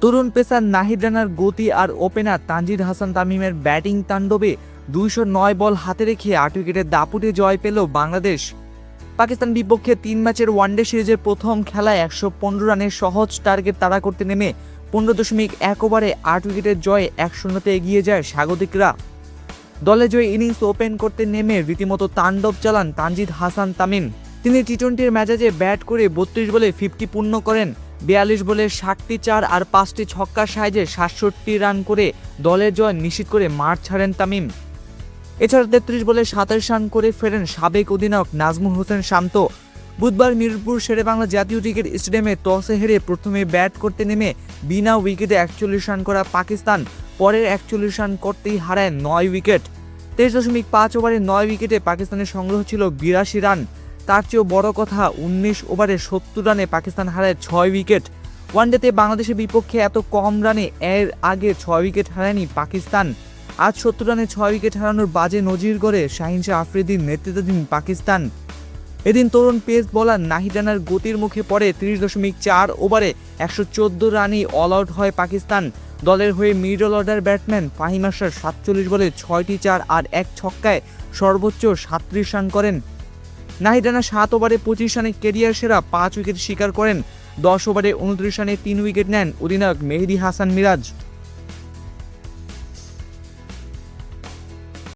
তরুণ pacer Nahid রানার গতি আর opener Tanzid Hasan তামিমের batting তাণ্ডবে 209 বল হাতে রেখে 8 উইকেটের দাপুটে জয় পেল বাংলাদেশ। পাকিস্তান বিপক্ষে 3 ম্যাচের ওয়ানডে সিরিজের প্রথম খেলায় 115 রানের সহজ টার্গেট তাড়া করতে নেমে 15.1 ওভারে 8 উইকেটের জয়ে 1-0-তে এগিয়ে যায় স্বাগতিকরা। দলে জয় ইনিংস ওপেন করতে নেমে রীতিমতো তাণ্ডব চালান তানজিদ হাসান তামিম। তিনি টি-20-র ম্যাচে ব্যাট করে 32 বলে 50 পূর্ণ করেন। 42 বলে 60টি চার আর 5টি ছক্কার সাহায্যে 67 রান করে দলের জয় নিশ্চিত করে মাঠ ছাড়েন তামিম। এছাড়া 33 বলে 27 রান করে ফেরেন সাবেক অধিনায়ক নাজমুল হোসেন শান্ত। বুধবার মিরপুর শেরেবাংলা জাতীয় ক্রিকেট স্টেডিয়ামে টসে হেরে প্রথমে ব্যাট করতে নেমে বিনা উইকেটে 41 রান করা পাকিস্তান পরের 41 রান করতেই হারায় 9 উইকেট। 23.5 ওভারে 9 উইকেটে পাকিস্তানের সংগ্রহ ছিল 82 রান। তার চেয়েও বড় কথা, 19 ওভারে 70 রানে পাকিস্তান হারায় 6 উইকেট। ওয়ানডেতে বাংলাদেশের বিপক্ষে এত কম রানে এর আগে 6 উইকেট হারায়নি পাকিস্তান। আজ 70 রানে 6 উইকেট হারানোর বাজে নজির গড়ে শাহিন শাহ আফ্রিদির নেতৃত্বাধীন পাকিস্তান। এদিন তরুণ পেস বোলার নাহিদ রানার গতির মুখে পড়ে 30.4 ওভারে 114 রানেই অল আউট হয় পাকিস্তান। দলের হয়ে মিডল অর্ডার ব্যাটসম্যান ফাহিম আশরার 47 বলে 6টি চার আর 1 ছক্কায় সর্বোচ্চ 37 রান করেন। নাহিদ রানা 7 ওভারে 25 রানে ক্যারিয়ার সেরা 5 উইকেট শিকার করেন। 10 ওভারে 29 রানে 3 উইকেট নেন অধিনায়ক মেহেদী হাসান মিরাজ।